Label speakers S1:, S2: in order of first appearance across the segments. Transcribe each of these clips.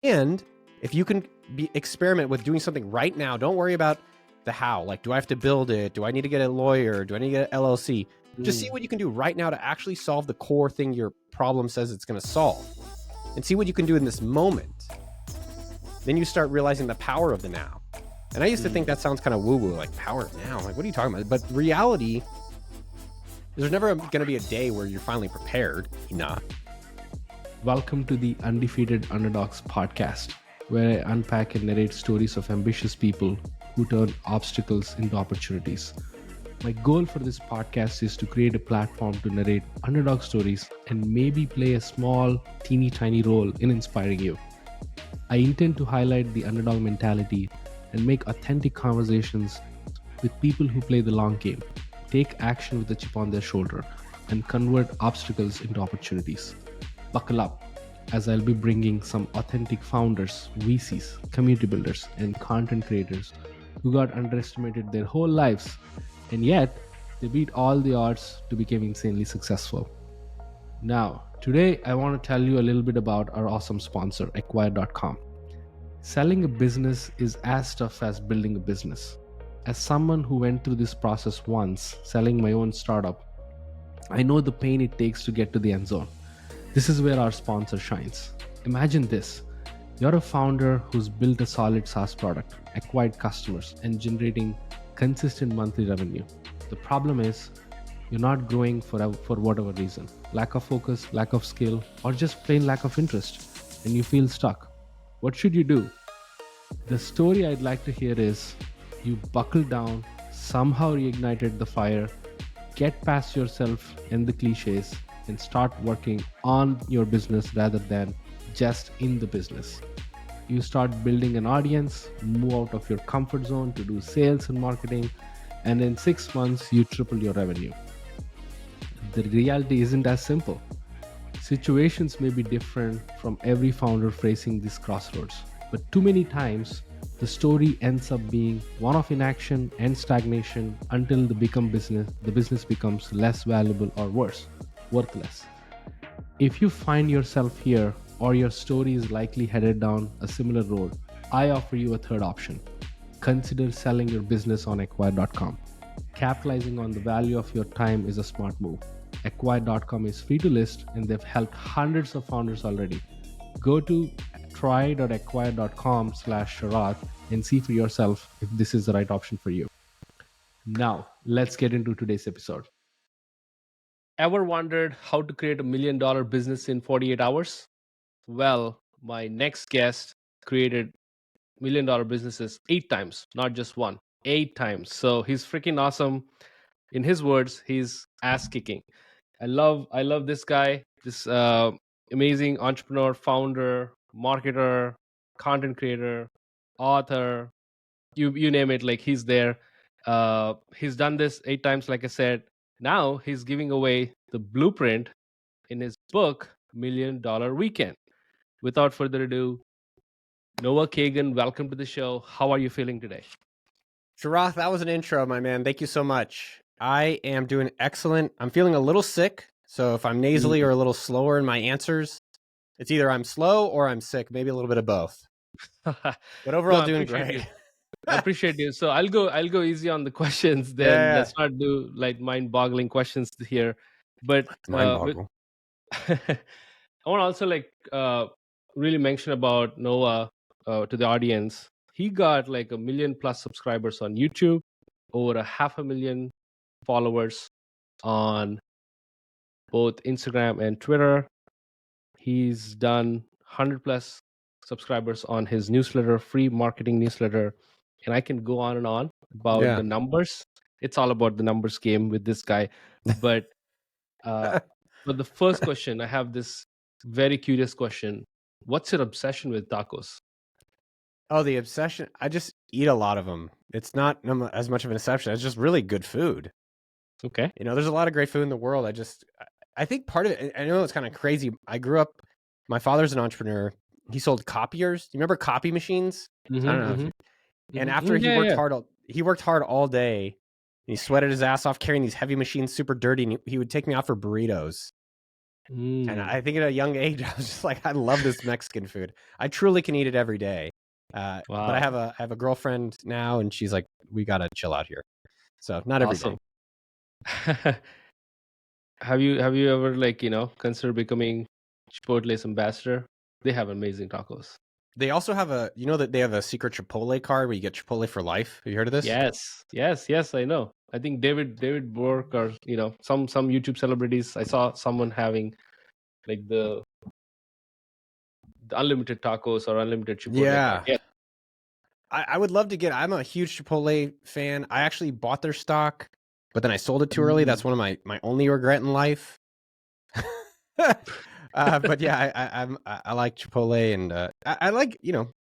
S1: And if you can experiment with doing something right now, don't worry about the how. Like, do I have to build it? Do I need to get a lawyer? Do I need to get an LLC? Just see what you can do right now to actually solve the core thing your problem says it's going to solve, and see what you can do in this moment. Then you start realizing the power of the now. And I used to think that sounds kind of woo-woo, like power of now. Like, what are you talking about? But reality, there's never going to be a day where you're finally prepared enough.
S2: Welcome to the Undefeated Underdogs podcast, where I unpack and narrate stories of ambitious people who turn obstacles into opportunities. My goal for this podcast is to create a platform to narrate underdog stories and maybe play a small, teeny tiny role in inspiring you. I intend to highlight the underdog mentality and make authentic conversations with people who play the long game, take action with a chip on their shoulder, and convert obstacles into opportunities. Buckle up, as I'll be bringing some authentic founders, VCs, community builders, and content creators who got underestimated their whole lives, and yet they beat all the odds to become insanely successful. Now, today I want to tell you a little bit about our awesome sponsor, Acquire.com. Selling a business is as tough as building a business. As someone who went through this process once, selling my own startup, I know the pain it takes to get to the end zone. This is where our sponsor shines. Imagine this. You're a founder who's built a solid SaaS product, acquired customers, and generating consistent monthly revenue. The problem is, you're not growing for whatever reason. Lack of focus, lack of skill, or just plain lack of interest, and you feel stuck. What should you do? The story I'd like to hear is, you buckled down, somehow reignited the fire, get past yourself and the cliches, and start working on your business rather than just in the business. You start building an audience, move out of your comfort zone to do sales and marketing, and in 6 months, you triple your revenue. The reality isn't as simple. Situations may be different from every founder facing these crossroads, but too many times, the story ends up being one of inaction and stagnation until the business becomes less valuable or worse, worthless. If you find yourself here or your story is likely headed down a similar road, I offer you a third option. Consider selling your business on Acquire.com. Capitalizing on the value of your time is a smart move. Acquire.com is free to list and they've helped hundreds of founders already. Go to try.acquire.com/Sharath and see for yourself if this is the right option for you. Now, let's get into today's episode. Ever wondered how to create $1 million business in 48 hours? Well, my next guest created $1 million businesses 8 times, not just one, 8 times. So he's freaking awesome. In his words, he's ass kicking. I love this guy, this amazing entrepreneur, founder, marketer, content creator, author, you name it, like he's there. He's done this 8 times, like I said. Now he's giving away the blueprint in his book, $1 Million Weekend. Without further ado, Noah Kagan, welcome to the show. How are you feeling today?
S1: Sharath, that was an intro, my man. Thank you so much. I am doing excellent. I'm feeling a little sick. So if I'm nasally or a little slower in my answers, it's either I'm slow or I'm sick, maybe a little bit of both. But overall, doing great.
S2: I appreciate you. So I'll go easy on the questions then.
S1: Yeah.
S2: Let's not do like mind-boggling questions here. But
S1: Mind-boggling.
S2: I want to also really mention about Noah to the audience. He got like 1 million plus subscribers on YouTube, over 500,000 followers on both Instagram and Twitter. He's done 100 plus subscribers on his newsletter, free marketing newsletter. And I can go on and on about the numbers. It's all about the numbers game with this guy. But for the first question, I have this very curious question. What's your obsession with tacos?
S1: Oh, the obsession. I just eat a lot of them. It's not as much of an obsession. It's just really good food.
S2: Okay.
S1: You know, there's a lot of great food in the world. I think part of it, I know it's kind of crazy. I grew up, my father's an entrepreneur. He sold copiers. Do you remember copy machines?
S2: Mm-hmm,
S1: I don't know. And after he worked hard all day. He sweated his ass off carrying these heavy machines, super dirty. And he would take me out for burritos. And
S2: Mm.
S1: I think at a young age, I was just like, I love this Mexican food. I truly can eat it every day. But
S2: Wow.
S1: I have a girlfriend now, and she's like, we gotta chill out here. So not every day.
S2: Awesome. Have you ever like, considered becoming Chipotle's ambassador? They have amazing tacos.
S1: They also have you know that they have a secret Chipotle card where you get Chipotle for life. Have you heard of this?
S2: Yes. Yes, yes, I know. I think David Bork, or some YouTube celebrities. I saw someone having like the unlimited tacos or unlimited Chipotle card.
S1: Yeah.
S2: Yeah.
S1: I would love to get. I'm a huge Chipotle fan. I actually bought their stock, but then I sold it too early.
S2: Mm.
S1: That's one of my only regret in life. But yeah, I like Chipotle, and I like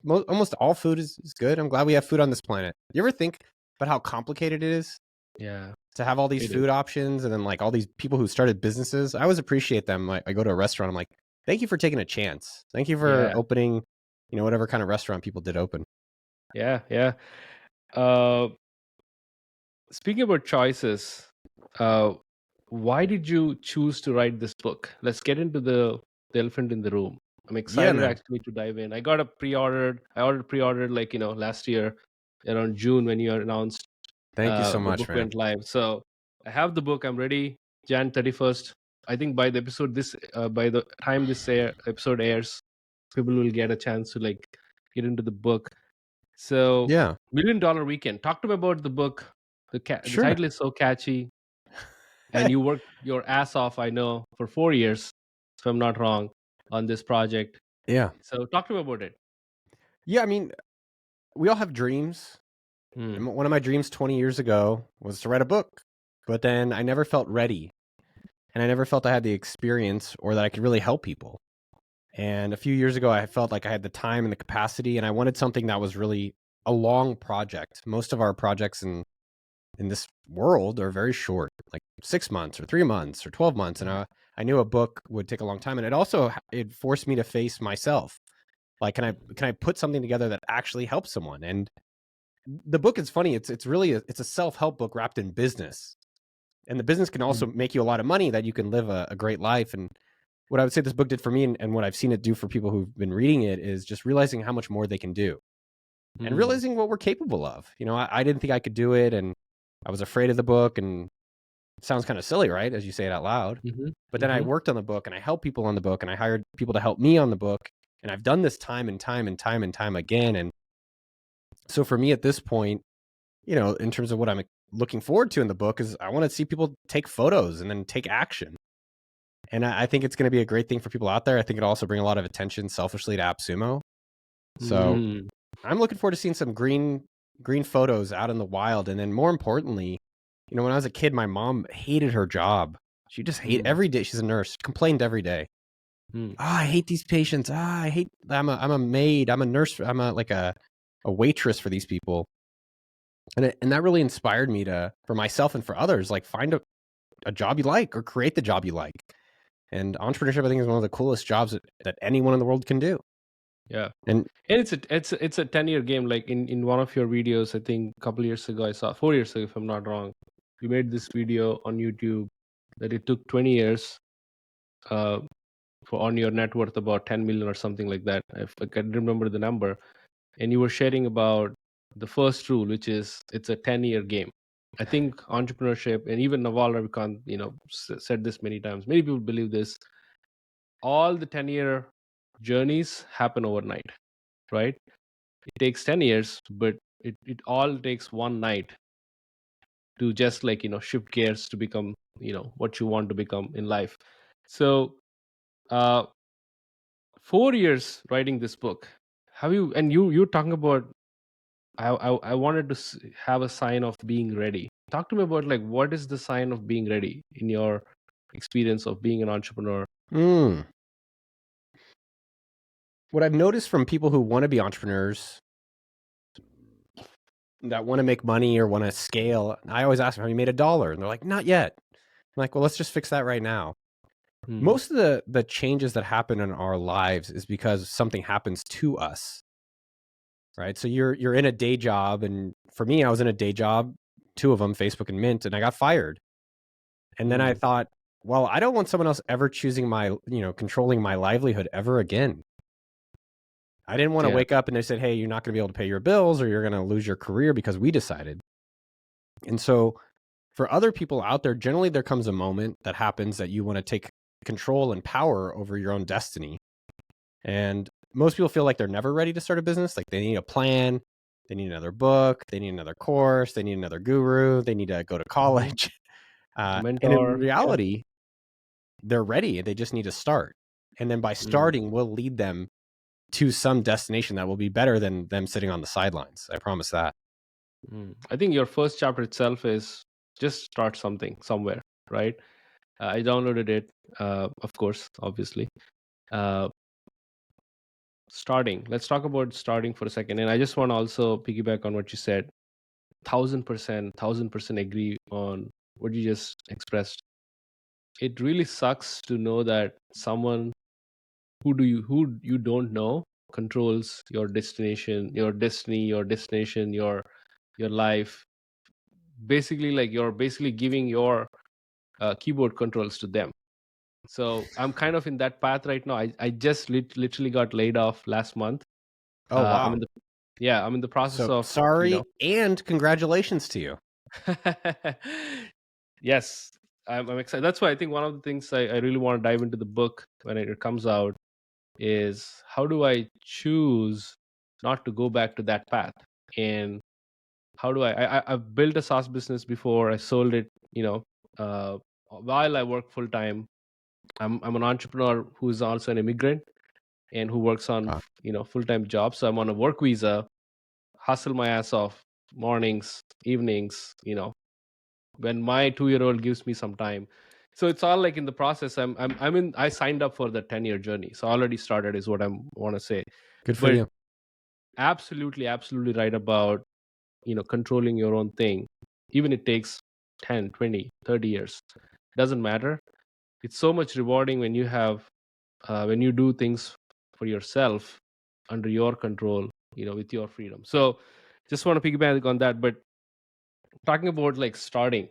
S1: almost all food is good. I'm glad we have food on this planet. You ever think about how complicated it is
S2: Yeah,
S1: to have all these
S2: it is.
S1: food options, and then like all these people who started businesses? I always appreciate them. Like I go to a restaurant, I'm like, thank you for taking a chance. Thank you for
S2: Yeah,
S1: opening, whatever kind of restaurant people did open.
S2: yeah, yeah. Uh, Speaking about choices, uh, why did you choose to write this book? Let's get into the elephant in the room. I'm
S1: Yeah,
S2: excited
S1: man.
S2: actually to dive in. I got a pre-ordered. I ordered pre-ordered like last year around June when you announced
S1: Thank you so
S2: the
S1: much,
S2: book
S1: man.
S2: went live. So I have the book. I'm ready. Jan 31st. I think by the time episode airs, people will get a chance to like get into the book. So
S1: Yeah,
S2: $1 million Weekend. Talk to me about the book. The
S1: sure.
S2: title is so catchy, and you worked your ass off. I know for 4 years, if I'm not wrong, on this project.
S1: Yeah.
S2: So talk to me about it.
S1: Yeah, I mean, we all have dreams.
S2: Hmm.
S1: And one of my dreams 20 years ago was to write a book, but then I never felt ready, and I never felt I had the experience or that I could really help people. And a few years ago, I felt like I had the time and the capacity, and I wanted something that was really a long project. Most of our projects in this world are very short, like 6 months or 3 months or 12 months. And I knew a book would take a long time, and it forced me to face myself. Like, can I put something together that actually helps someone? And the book is funny. It's really it's a self-help book wrapped in business, and the business can also
S2: Hmm.
S1: make you a lot of money that you can live a great life. And what I would say this book did for me, and what I've seen it do for people who've been reading it, is just realizing how much more they can do, and
S2: Hmm.
S1: realizing what we're capable of. I didn't think I could do it, and I was afraid of the book, and it sounds kind of silly, right, as you say it out loud.
S2: Hmm.
S1: But then I
S2: Hmm.
S1: worked on the book, and I helped people on the book, and I hired people to help me on the book, and I've done this time and time and time and time again. And so for me at this point, in terms of what I'm looking forward to in the book, is I want to see people take photos and then take action. And I think it's going to be a great thing for people out there. I think it'll also bring a lot of attention selfishly to AppSumo. So
S2: Hmm.
S1: I'm looking forward to seeing some green photos out in the wild. And then more importantly, when I was a kid, my mom hated her job. She just hate
S2: Hmm.
S1: every day. She's a nurse, complained every day.
S2: Hmm.
S1: I hate these patients. I hate, I'm a maid. I'm a nurse. I'm a waitress for these people. And that really inspired me for myself and for others, like find a job you like or create the job you like. And entrepreneurship, I think, is one of the coolest jobs that anyone in the world can do.
S2: Yeah.
S1: And
S2: And it's a 10-year game. Like in one of your videos, I think a couple years ago, I saw 4 years ago, if I'm not wrong, you made this video on YouTube that it took 20 years uh, for on your net worth about 10 million or something like that. I can't remember the number. And you were sharing about the first rule, which is it's a 10-year game. I think entrepreneurship, and even Naval Ravikant, said this many times. Many people believe this. All the 10-year journeys happen overnight, right? It takes 10 years, but it all takes one night to just like shift gears to become what you want to become in life. So uh 4 years writing this book, have you, and you're talking about I wanted to have a sign of being ready. Talk to me about like what is the sign of being ready in your experience of being an entrepreneur.
S1: what I've noticed from people who want to be entrepreneurs, that want to make money or want to scale, I always ask them, have you made $1? And they're like, not yet. I'm like, well, let's just fix that right now.
S2: Hmm.
S1: Most of the changes that happen in our lives is because something happens to us, right? So you're in a day job, and for me, I was in a day job, two of them, Facebook and Mint, and I got fired. And then I
S2: Hmm.
S1: thought, well, I don't want someone else ever choosing controlling my livelihood ever again. I didn't want to wake up and they said, hey, you're not going to be able to pay your bills or you're going to lose your career because we decided. And so for other people out there, generally there comes a moment that happens that you want to take control and power over your own destiny. And most people feel like they're never ready to start a business. Like they need a plan, they need another book, they need another course, they need another guru, they need to go to college. And in
S2: Mentor.
S1: reality, they're ready. They just need to start. And then by starting, we'll lead them to some destination that will be better than them sitting on the sidelines. I promise that.
S2: I think your first chapter itself is just start something somewhere, right? I downloaded it, of course, obviously. Starting. Let's talk about starting for a second. And I just want to also piggyback on what you said. 1000% agree on what you just expressed. It really sucks to know that someone who you don't know controls your destination, your destiny, your destination, your life. Basically, like you're basically giving your keyboard controls to them. So I'm kind of in that path right now. I just literally got laid off last month.
S1: Oh, wow.
S2: I'm in the process
S1: So
S2: of,
S1: sorry and congratulations to you.
S2: Yes, I'm excited. That's why I think one of the things I really want to dive into the book when it comes out is how do I choose not to go back to that path? And how do I've built a SaaS business before. I sold it, while I work full time. I'm an entrepreneur who's also an immigrant and who works on full-time jobs. So I'm on a work visa, hustle my ass off mornings, evenings, when my 2-year-old gives me some time. So it's all like in the process. I signed up for the 10-year journey. So already started is what I want to say.
S1: Good for you.
S2: Absolutely right about controlling your own thing. Even it takes 10, 20, 30 years. Doesn't matter. It's so much rewarding when you have when you do things for yourself under your control, with your freedom. So just want to piggyback on that. But talking about like starting,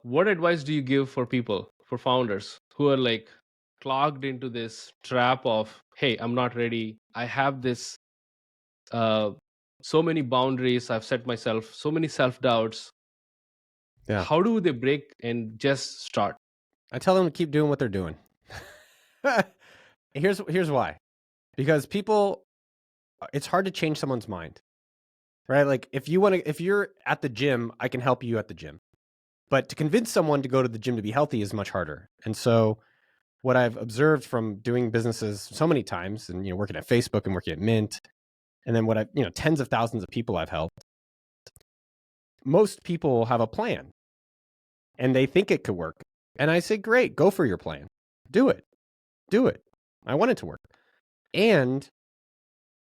S2: what advice do you give for people, for founders who are like clogged into this trap of, hey, I'm not ready, I have this so many boundaries I've set myself, so many self-doubts.
S1: Yeah.
S2: How do they break and just start?
S1: I tell them to keep doing what they're doing. Here's why. Because it's hard to change someone's mind. Right? Like if you're at the gym, I can help you at the gym. But to convince someone to go to the gym to be healthy is much harder. And so what I've observed from doing businesses so many times and working at Facebook and working at Mint, and then what I've tens of thousands of people I've helped, most people have a plan and they think it could work. And I say, great, go for your plan. Do it. I want it to work. And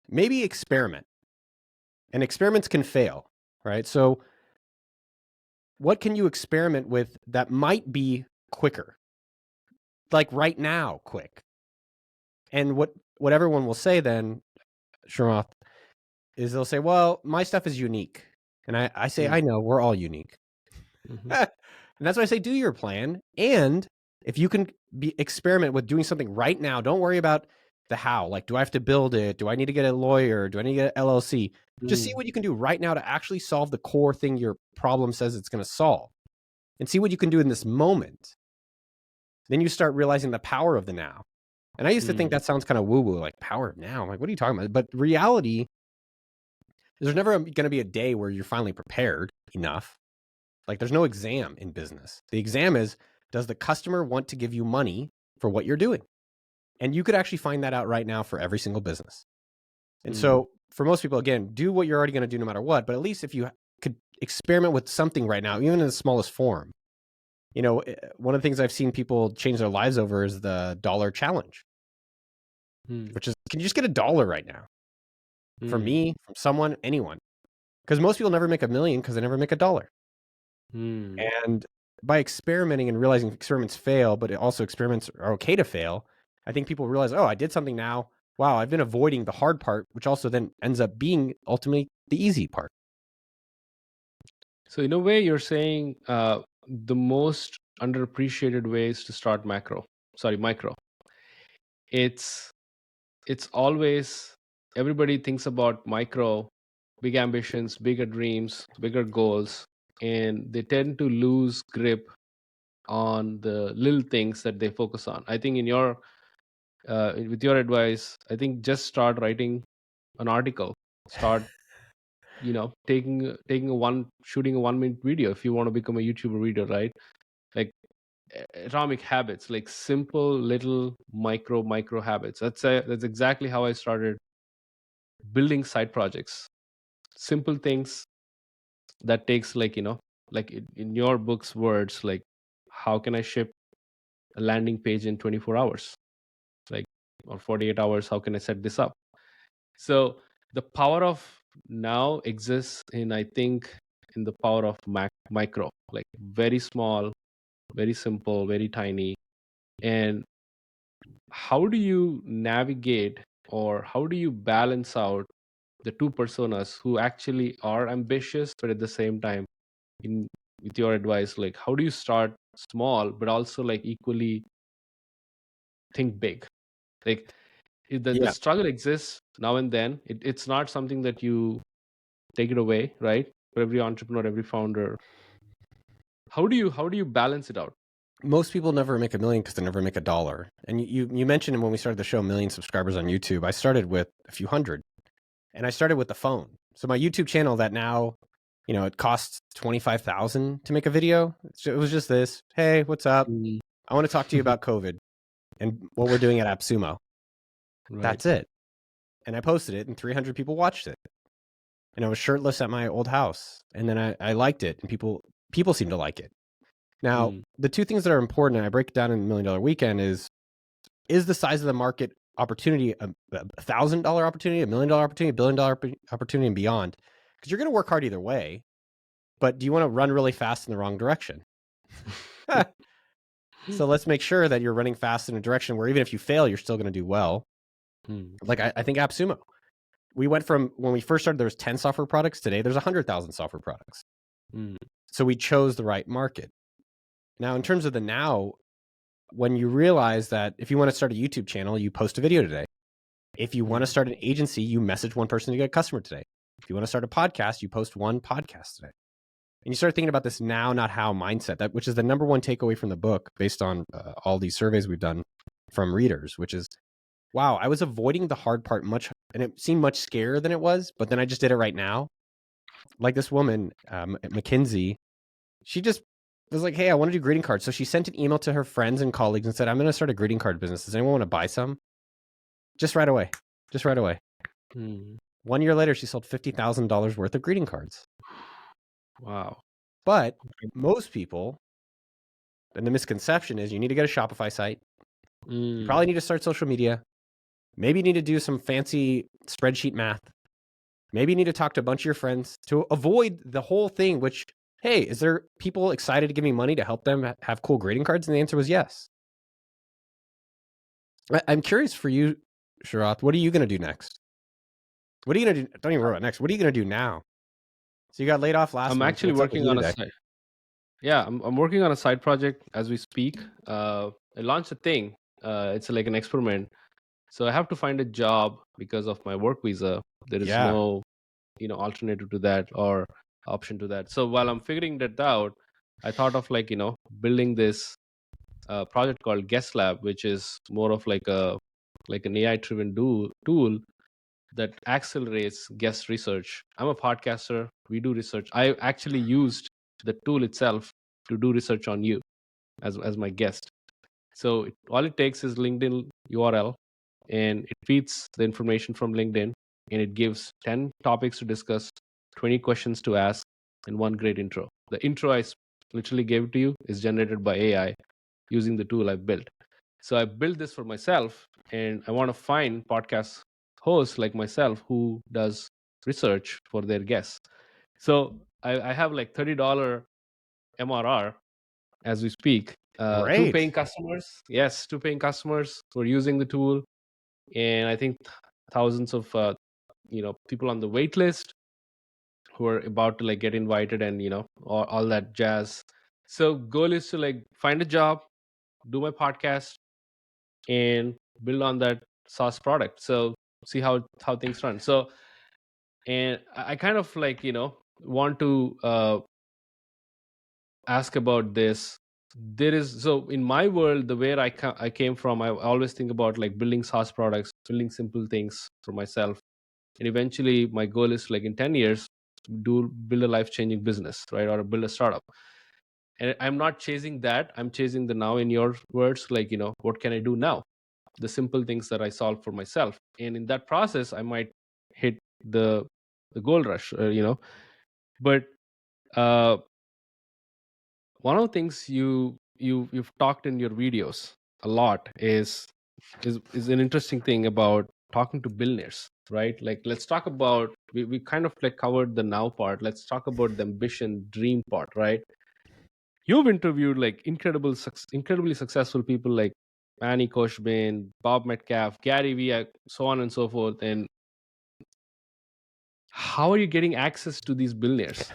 S1: maybe experiment. And experiments can fail, right? So what can you experiment with that might be quicker? Like right now, quick. And what everyone will say then, Sharath, is they'll say, well, my stuff is unique. And I say, I know, we're all unique. And that's why I say, do your plan. And if you can experiment with doing something right now, don't worry about the how. Like, do I have to build it? Do I need to get a lawyer? Do I need to get an LLC? Just see what you can do right now to actually solve the core thing your problem says it's going to solve. And see what you can do in this moment. Then you start realizing the power of the now. And I used to think that sounds kind of woo-woo, like power of now. I'm like, what are you talking about? But reality, there's never going to be a day where you're finally prepared enough. Like there's no exam in business. The exam is, does the customer want to give you money for what you're doing? And you could actually find that out right now for every single business. And so for most people, again, do what you're already going to do no matter what. But at least if you could experiment with something right now, even in the smallest form. One of the things I've seen people change their lives over is the dollar challenge, which is, can you just get $1 right now? For me, from someone, anyone. Because most people never make $1 million because they never make $1. And by experimenting and realizing experiments fail, but also experiments are okay to fail, I think people realize, oh, I did something now. Wow, I've been avoiding the hard part, which also then ends up being ultimately the easy part.
S2: So in a way, you're saying the most underappreciated ways to start micro. It's always, everybody thinks about micro, big ambitions, bigger dreams, bigger goals, and they tend to lose grip on the little things that they focus on. I think in your with your advice, I think just start writing an article. Start, taking shooting a 1 minute video if you want to become a YouTuber video, right? Like atomic habits, like simple little micro habits. That's exactly how I started building side projects. Simple things that takes, like, like in your book's words, like, how can I ship a landing page in 24 hours, like, or 48 hours? How can I set this up? So the power of now exists in, I think, in the power of micro, like very small, very simple, very tiny. And how do you navigate, or how do you balance out the two personas who actually are ambitious, but at the same time, in with your advice, like, how do you start small but also like equally think big? Like, the
S1: Yeah.
S2: struggle exists now and then. It's not something that you take it away, right? For every entrepreneur, every founder, how do you balance it out?
S1: Most people never make a million because they never make a dollar. And you mentioned when we started the show, 1 million subscribers on YouTube. I started with a few hundred, and I started with the phone. So my YouTube channel that now, it costs 25,000 to make a video. So it was just this. Hey, what's up?
S2: Mm.
S1: I want to talk to you about COVID and what we're doing at AppSumo.
S2: Right.
S1: That's it. And I posted it, and 300 people watched it. And I was shirtless at my old house, and then I liked it, and people seem to like it. Now,
S2: Mm.
S1: the two things that are important, and I break it down in the $1 Million Weekend, is the size of the market opportunity a $1,000 opportunity, $1 million opportunity, $1 billion opportunity, and beyond? Because you're going to work hard either way. But do you want to run really fast in the wrong direction? So let's make sure that you're running fast in a direction where even if you fail, you're still going to do well.
S2: Mm.
S1: Like I think AppSumo, we went from when we first started, there was 10 software products. Today, there's 100,000 software products.
S2: Mm.
S1: So we chose the right market. Now, in terms of the now, when you realize that if you want to start a YouTube channel, you post a video today. If you want to start an agency, you message one person to get a customer today. If you want to start a podcast, you post one podcast today. And you start thinking about this now, not how mindset, which is the number one takeaway from the book based on all these surveys we've done from readers, which is, wow, I was avoiding the hard part much, and it seemed much scarier than it was, but then I just did it right now. Like this woman, McKinsey, she just was like, hey, I want to do greeting cards. So she sent an email to her friends and colleagues and said, I'm going to start a greeting card business. Does anyone want to buy some? Just right away.
S2: Mm.
S1: 1 year later, she sold $50,000 worth of greeting cards.
S2: Wow.
S1: But most people, and the misconception is, you need to get a Shopify site. You probably need to start social media. Maybe you need to do some fancy spreadsheet math. Maybe you need to talk to a bunch of your friends to avoid the whole thing, which, hey, is there people excited to give me money to help them have cool greeting cards? And the answer was yes. I'm curious for you, Sharath, what are you going to do next? What are you going to do? Don't even worry about next. What are you going to do now? So you got laid off last
S2: I'm
S1: month.
S2: actually
S1: What's up with
S2: working
S1: you
S2: on a
S1: today?
S2: side. Yeah, I'm working on a side project as we speak. I launched a thing. It's like an experiment. So I have to find a job because of my work visa. There is
S1: Yeah.
S2: no, alternative to that or option to that. So while I'm figuring that out, I thought of, like, building this project called Guest Lab, which is more of like an AI-driven tool that accelerates guest research. I'm a podcaster. We do research. I actually used the tool itself to do research on you as my guest. So all it takes is LinkedIn URL, and it feeds the information from LinkedIn, and it gives 10 topics to discuss, 20 questions to ask, and one great intro. The intro I literally gave to you is generated by AI using the tool I've built. So I built this for myself, and I want to find podcast hosts like myself who does research for their guests. So I have like $30 MRR as we speak. Two
S1: Great.
S2: paying customers. Yes, two paying customers who are using the tool, and I think thousands of people on the wait list who are about to like get invited, and all that jazz. So goal is to like find a job, do my podcast, and build on that SaaS product. So see how things run. So and I kind of like want to ask about this. There is, so in my world, the where I came from, I always think about like building SaaS products, building simple things for myself, and eventually my goal is like in 10 years do build a life-changing business, right, or build a startup. And I'm not chasing that, I'm chasing the now. In your words, like what can I do now, the simple things that I solve for myself, and in that process I might hit the gold rush, but uh one of the things you've talked in your videos a lot is an interesting thing about talking to billionaires, right? Like let's talk about, we kind of like covered the now part, let's talk about the ambition dream part, right? You've interviewed like incredibly successful people like Annie Koshbin, Bob Metcalf, Gary Vee, so on and so forth. And how are you getting access to these billionaires?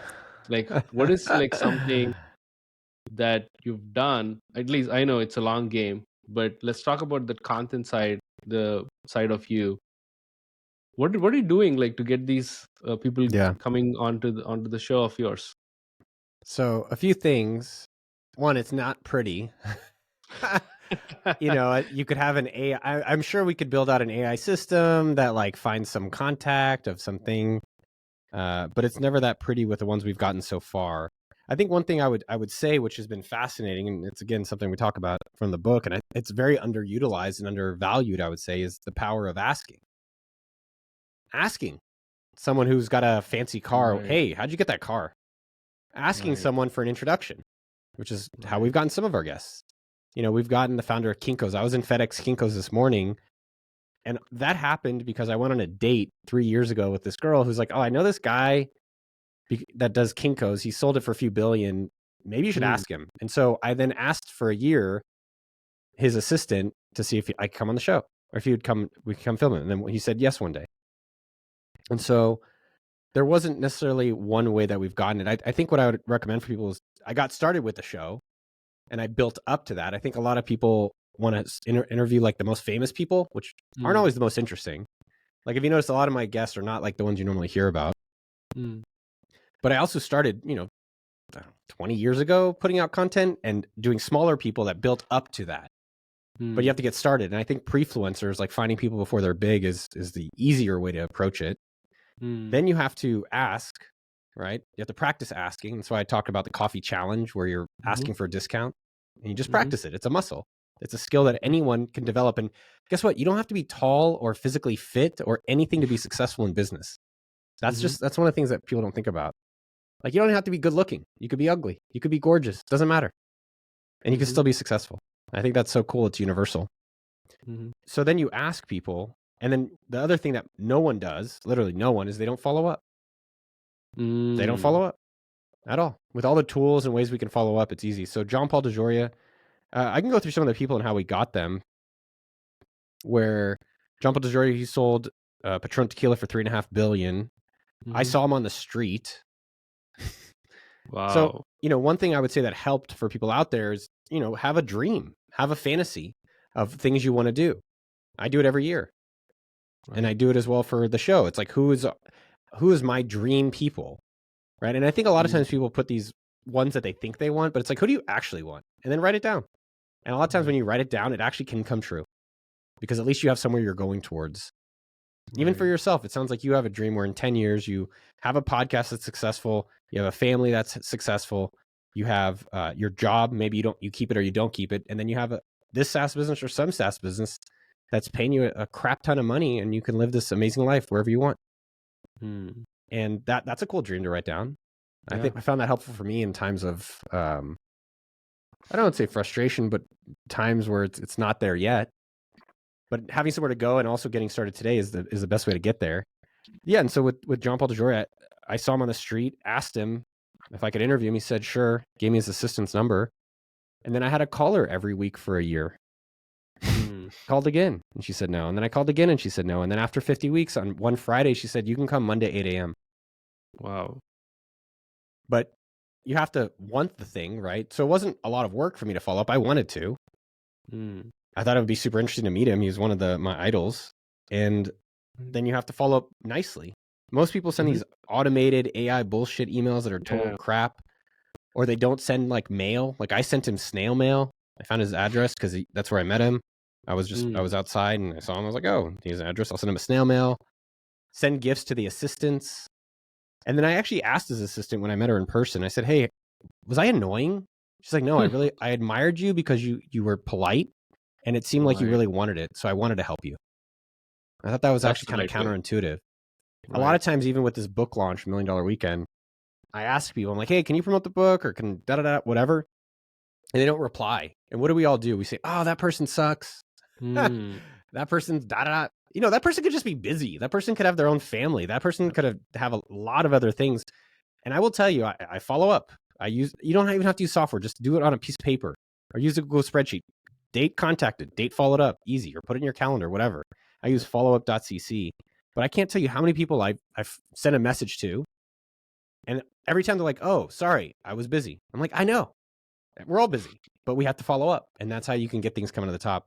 S2: Like what is like something that you've done? At least I know it's a long game, but let's talk about the content side, the side of you. What are you doing like to get these people
S1: Yeah.
S2: coming onto the show of yours?
S1: So a few things. One, it's not pretty. You could have an AI. I'm sure we could build out an AI system that like finds some contact of something, but it's never that pretty with the ones we've gotten so far. I think one thing I would say, which has been fascinating, and it's again something we talk about from the book, and it's very underutilized and undervalued, I would say, is the power of asking. Asking someone who's got a fancy car,
S2: Right.
S1: hey, how'd you get that car? Asking
S2: Right.
S1: someone for an introduction, which is how
S2: Right.
S1: we've gotten some of our guests. We've gotten the founder of Kinko's. I was in FedEx Kinko's this morning, and that happened because I went on a date 3 years ago with this girl who's like, oh, I know this guy that does Kinko's. He sold it for a few billion. Maybe you should
S2: Mm.
S1: ask him. And so I then asked for a year his assistant to see if I could come on the show or if he would come, we could come film it. And then he said yes one day. And so there wasn't necessarily one way that we've gotten it. I think what I would recommend for people is I got started with the show and I built up to that. I think a lot of people want to interview like the most famous people, which aren't
S2: Mm.
S1: always the most interesting. Like if you notice, a lot of my guests are not like the ones you normally hear about.
S2: Mm.
S1: But I also started, 20 years ago putting out content and doing smaller people that built up to that. But you have to get started. And I think pre-fluencers, like finding people before they're big is the easier way to approach it.
S2: Mm.
S1: Then you have to ask, right? You have to practice asking. That's why I talk about the coffee challenge where you're asking for a discount and you just practice it. It's a muscle. It's a skill that anyone can develop. And guess what? You don't have to be tall or physically fit or anything to be successful in business. That's one of the things that people don't think about. Like you don't have to be good looking. You could be ugly. You could be gorgeous. Doesn't matter. And you can still be successful. I think that's so cool. It's universal. So then you ask people. And then the other thing that no one does, literally no one, is they don't follow up. They don't follow up at all. With all the tools and ways we can follow up, it's easy. So John Paul DeJoria, I can go through some of the people and how we got them. Where John Paul DeJoria, he sold Patron tequila for $3.5 billion. I saw him on the street.
S2: Wow.
S1: So, one thing I would say that helped for people out there is, have a dream, have a fantasy of things you want to do. I do it every year. And I do it as well for the show. It's like, who is my dream people? Right. And I think a lot of times people put these ones that they think they want, but it's like, who do you actually want? And then write it down. And a lot of times when you write it down, it actually can come true because at least you have somewhere you're going towards. Even for yourself, it sounds like you have a dream where in 10 years you have a podcast that's successful, you have a family that's successful, you have your job, maybe you keep it or you don't keep it, and then you have this SaaS business or some SaaS business that's paying you a crap ton of money and you can live this amazing life wherever you want. And that's a cool dream to write down. Yeah. I think I found that helpful for me in times of I don't want to say frustration, but times where it's not there yet. But having somewhere to go and also getting started today is the best way to get there. Yeah, and so with John Paul DeJoria, I saw him on the street, asked him if I could interview him. He said, sure, gave me his assistant's number. And then I had a call her every week for a year. Called again, and she said no. And then I called again, and she said no. And then after 50 weeks, on one Friday, she said, you can come Monday, 8 a.m.
S2: Wow.
S1: But, you have to want the thing, right? So it wasn't a lot of work for me to follow up. I wanted to. I thought it would be super interesting to meet him. He's one of my idols. And then you have to follow up nicely. Most people send these automated AI bullshit emails that are total crap, or they don't send like mail. Like I sent him snail mail. I found his address because that's where I met him. I was outside and I saw him. I was like, oh, he has an address. I'll send him a snail mail. Send gifts to the assistants. And then I actually asked his assistant when I met her in person. I said, hey, was I annoying? She's like, no, I admired you because you were polite and it seemed like you really wanted it. So I wanted to help you. I thought that was actually kind of counterintuitive. A lot of times, even with this book launch, $1 Million Weekend, I ask people, I'm like, hey, can you promote the book or can da-da-da, whatever? And they don't reply. And what do? We say, oh, that person sucks. That person's da-da-da. You know, that person could just be busy. That person could have their own family. That person could have a lot of other things. And I will tell you, I follow up. You don't even have to use software. Just do it on a piece of paper or use a Google spreadsheet. Date contacted, date followed up, easy, or put it in your calendar, whatever. I use followup.cc. But I can't tell you how many people I've sent a message to. And every time they're like, oh, sorry, I was busy. I'm like, I know. We're all busy, but we have to follow up. And that's how you can get things coming to the top.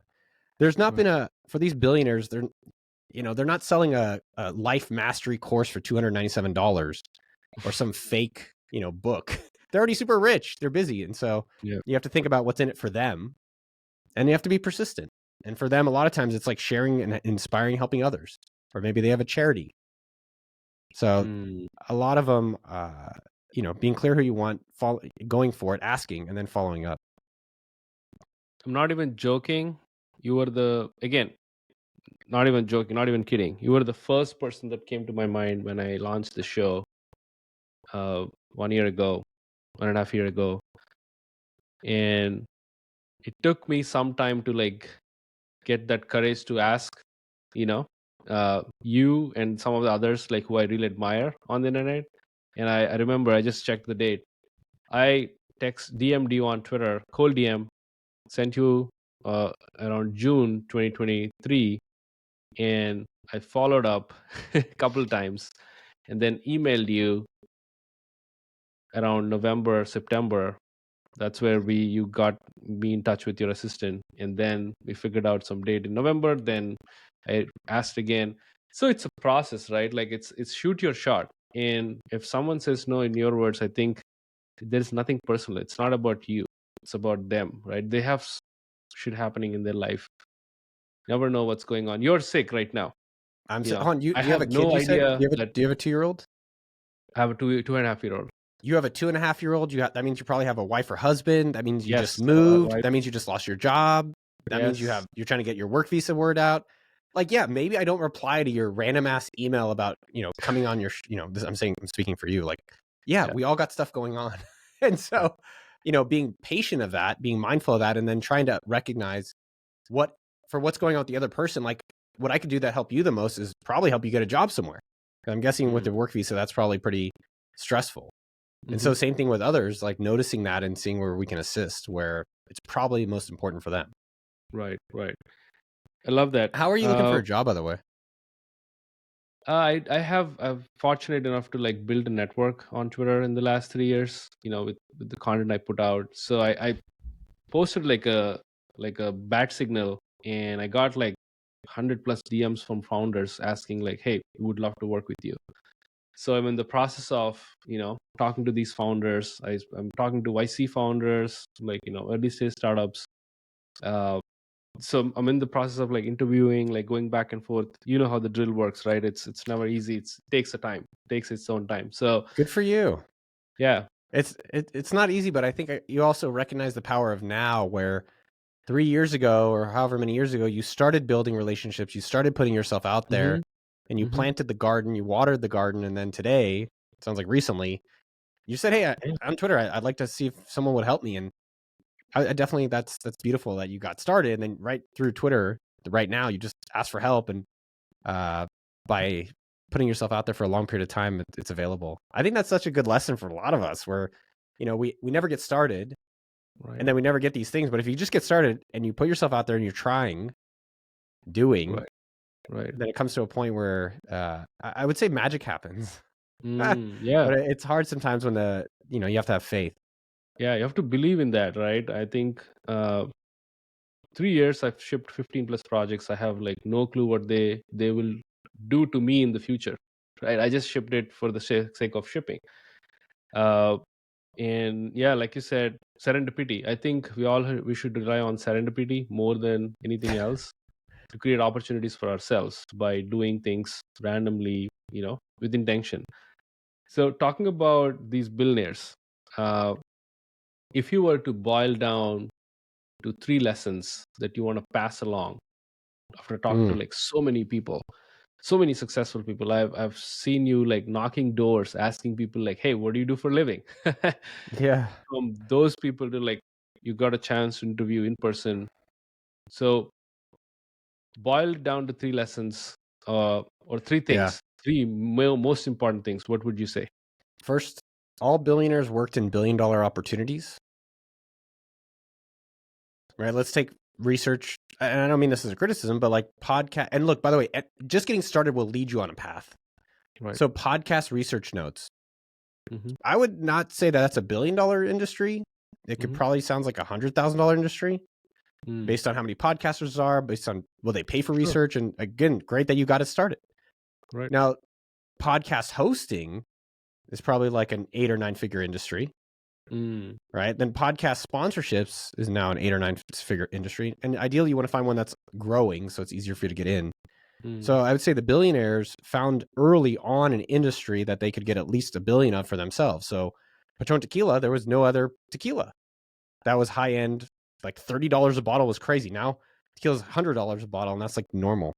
S1: There's not been for these billionaires, they're not selling a life mastery course for $297 or some fake, book. They're already super rich. They're busy. And so you have to think about what's in it for them. And you have to be persistent. And for them, a lot of times it's like sharing and inspiring, helping others. Or maybe they have a charity. So a lot of them, being clear who you want, going for it, asking, and then following up.
S2: I'm not even joking. You were not even joking, not even kidding. You were the first person that came to my mind when I launched the show 1 year ago, 1.5 years ago. And it took me some time to get that courage to ask, you and some of the others who I really admire on the internet. And I remember I just checked the date. I DM'd you on Twitter, cold DM, sent you around June 2023, and I followed up a couple times, and then emailed you around November, September. That's where you got me in touch with your assistant, and then we figured out some date in November. Then I asked again. So it's a process, right? It's shoot your shot, and if someone says no, in your words, I think there's nothing personal. It's not about you. It's about them, right? They have shit happening in their life. Never know what's going on. You're sick right now.
S1: You
S2: I
S1: have a kid,
S2: no idea.
S1: Do you have a 2-year-old?
S2: I have a 2.5-year-old.
S1: You have a 2.5-year-old. That means you probably have a wife or husband. That means you just moved. That means you just lost your job. That means you're trying to get your work visa word out. Maybe I don't reply to your random ass email about, coming on your, I'm speaking for you. We all got stuff going on. And so, being patient of that, being mindful of that, and then trying to recognize what's going on with the other person. What I could do that help you the most is probably help you get a job somewhere. I'm guessing with the work visa, that's probably pretty stressful. And so same thing with others, noticing that and seeing where we can assist, where it's probably most important for them.
S2: Right. I love that.
S1: How are you looking for a job, by the way?
S2: I'm fortunate enough to build a network on Twitter in the last 3 years, with the content I put out. So I posted a bat signal, and I got 100 plus DMs from founders asking hey, we would love to work with you. So I'm in the process of, talking to these founders. I'm talking to YC founders, early stage startups. So I'm in the process of interviewing, going back and forth. You know how the drill works, right? It's never easy. It takes its own time. So
S1: good for you.
S2: Yeah.
S1: It's not easy, but I think you also recognize the power of now, where 3 years ago or however many years ago, you started building relationships, you started putting yourself out there, and you planted the garden, you watered the garden, and then today, it sounds like recently, you said, hey, on Twitter, I'd like to see if someone would help me. And I definitely, that's beautiful that you got started, and then right through Twitter, right now, you just ask for help, and by putting yourself out there for a long period of time, it's available. I think that's such a good lesson for a lot of us, where, we never get started. Right. And then we never get these things. But if you just get started and you put yourself out there and you're doing,
S2: right.
S1: Then it comes to a point where I would say magic happens.
S2: Yeah.
S1: But it's hard sometimes when you have to have faith.
S2: Yeah, you have to believe in that, right? I think 3 years I've shipped 15 plus projects. I have like no clue what they will do to me in the future, right? I just shipped it for the sake of shipping. And yeah, like you said, serendipity. I think we should rely on serendipity more than anything else to create opportunities for ourselves by doing things randomly, with intention. So talking about these billionaires, uh, if you were to boil down to 3 lessons that you want to pass along after talking to
S1: Mm,
S2: like so many people, so many successful people, I've seen you like knocking doors, asking people like, "Hey, what do you do for a living?"
S1: yeah.
S2: From those people to like you got a chance to interview in person. So boil it down to 3 lessons, or three
S1: Yeah.
S2: things, most important things. What would you say?
S1: First, all billionaires worked in billion-dollar opportunities, right? Let's take research, and I don't mean this as a criticism, but like podcast. And look, by the way, just getting started will lead you on a path.
S2: Right.
S1: So podcast research notes.
S2: Mm-hmm.
S1: I would not say that that's a billion-dollar industry. It could
S2: Mm-hmm.
S1: probably sounds like $100,000 industry
S2: Mm.
S1: based on how many podcasters there are, based on will they pay for
S2: Sure.
S1: research. And again, great that you got it started.
S2: Right.
S1: Now, podcast hosting is probably like an 8 or 9 figure industry,
S2: Mm.
S1: right? Then podcast sponsorships is now an 8 or 9 figure industry. And ideally, you want to find one that's growing so it's easier for you to get in.
S2: Mm.
S1: So I would say the billionaires found early on an industry that they could get at least $1 billion of for themselves. So Patron Tequila, there was no other tequila that was high end, like $30 a bottle was crazy. Now tequila's $100 a bottle, and that's like normal.